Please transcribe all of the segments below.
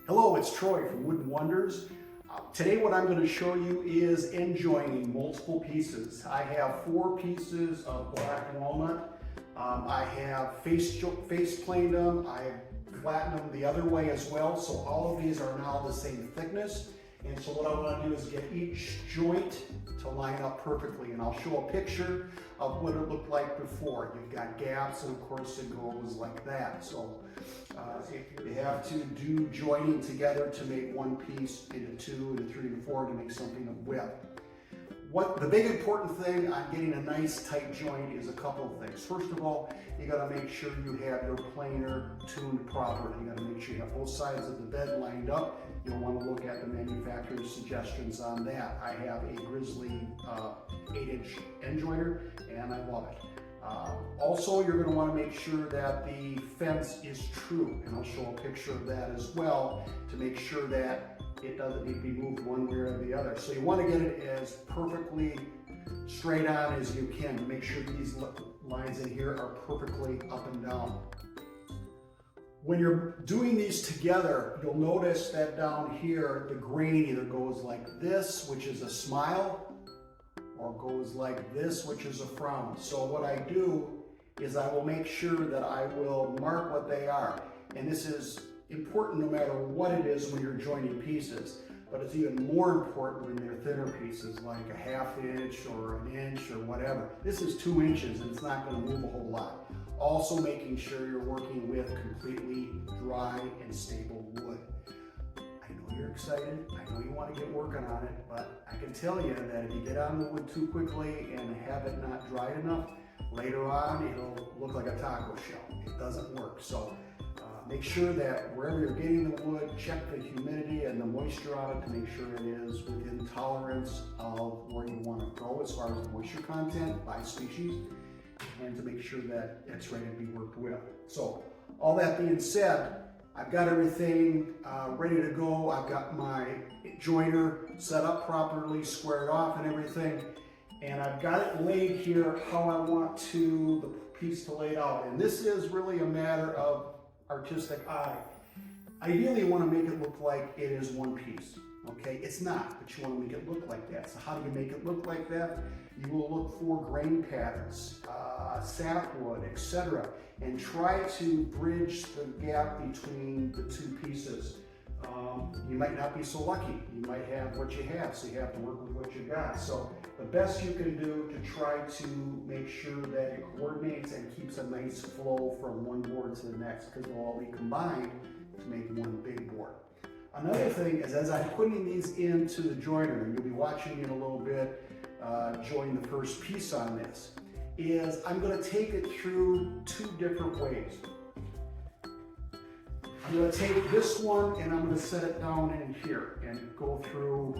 Hello, it's Troy from Wooden Wonders. Today what I'm going to show you is end joining multiple pieces. I have 4 pieces of black walnut. I have face planed them. I flattened them the other way as well, so all of these are now the same thickness. And so what I want to do is get each joint to line up perfectly, and I'll show a picture of what it looked like before. You've got gaps, and of course it goes like that. So you have to do joining together to make one piece into 2, into 3, and 4 to make something of width. The big important thing on getting a nice tight joint is a couple of things. First of all, you got to make sure you have your planer tuned properly. You got to make sure you have both sides of the bed lined up. You'll want to look at the manufacturer's suggestions on that. I have a Grizzly 8-inch end joiner, and I love it. Also, you're going to want to make sure that the fence is true, and I'll show a picture of that as well to make sure that it doesn't need to be moved one way or the other. So you want to get it as perfectly straight on as you can to make sure these lines in here are perfectly up and down. When you're doing these together, you'll notice that down here, the grain either goes like this, which is a smile, or goes like this, which is a frown. So what I do is I will make sure that I will mark what they are. And this is important no matter what it is when you're joining pieces, but it's even more important when they're thinner pieces like a 1/2 inch or an inch or whatever. This is 2 inches and it's not going to move a whole lot. Also making sure you're working with completely dry and stable wood. I know you're excited, I know you want to get working on it, but I can tell you that if you get on the wood too quickly and have it not dried enough, later on it'll look like a taco shell. It doesn't work. So make sure that wherever you're getting the wood, check the humidity and the moisture on it to make sure it is within tolerance of where you want to go as far as the moisture content by species, and to make sure that it's ready to be worked with. So all that being said, I've got everything ready to go. I've got my joiner set up properly, squared off and everything, and I've got it laid here how I want the piece to lay out. And this is really a matter of artistic eye. Ideally, you want to make it look like it is one piece. Okay, it's not, but you want to make it look like that. So how do you make it look like that? You will look for grain patterns, sapwood, etc., and try to bridge the gap between the 2 pieces. You might not be so lucky. You might have what you have, so you have to work with what you got. So the best you can do to try to make sure that it coordinates and keeps a nice flow from one board to the next, because they'll all be combined to make one big board. Another thing is, as I'm putting these into the joiner, and you'll be watching in a little bit, join the first piece on this, is I'm going to take it through 2 different ways. I'm going to take this one and I'm going to set it down in here and go through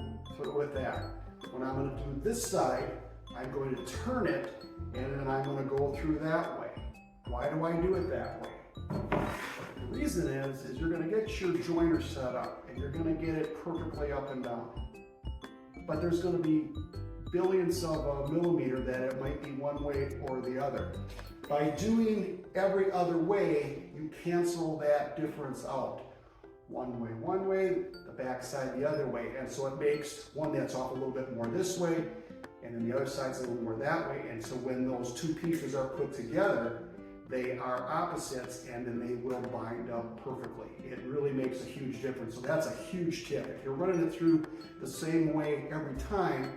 with that. When I'm going to do this side, I'm going to turn it and then I'm going to go through that way. Why do I do it that way? The reason is you're going to get your joiner set up and you're going to get it perfectly up and down. But there's going to be billions of a millimeter that it might be one way or the other. By doing every other way, you cancel that difference out. One way, the back side the other way. And so it makes one that's off a little bit more this way, and then the other side's a little more that way. And so when those 2 pieces are put together, they are opposites, and then they will bind up perfectly. It really makes a huge difference. So that's a huge tip. If you're running it through the same way every time,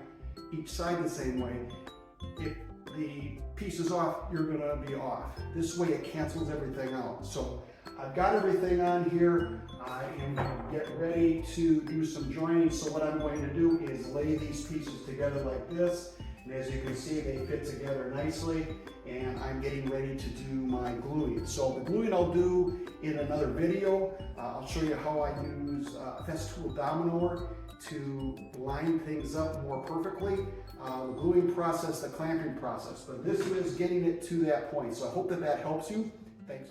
each side the same way, if the piece is off, you're going to be off. This way it cancels everything out. So I've got everything on here. I am going to get ready to do some joining. So what I'm going to do is lay these pieces together like this. And as you can see, they fit together nicely. And I'm getting ready to do my gluing. So the gluing I'll do in another video. I'll show you how I use a Festool dominoer to line things up more perfectly. The gluing process, the clamping process. But this is getting it to that point. So I hope that helps you. Thanks.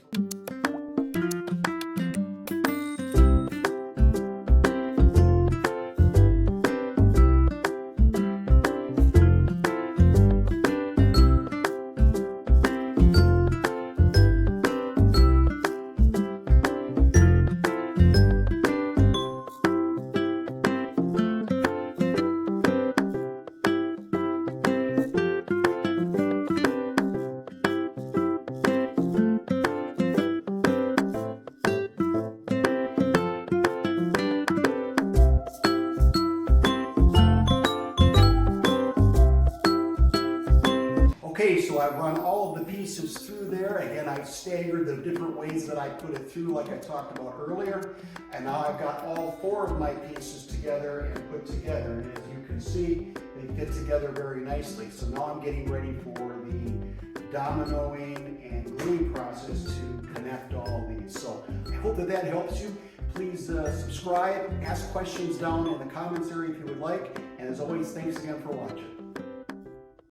run all of the pieces through there. Again, I staggered the different ways that I put it through like I talked about earlier. And now I've got all 4 of my pieces together and put together. And as you can see, they fit together very nicely. So now I'm getting ready for the dominoing and gluing process to connect all these. So I hope that that helps you. Please subscribe, ask questions down in the comments area if you would like. And as always, thanks again for watching.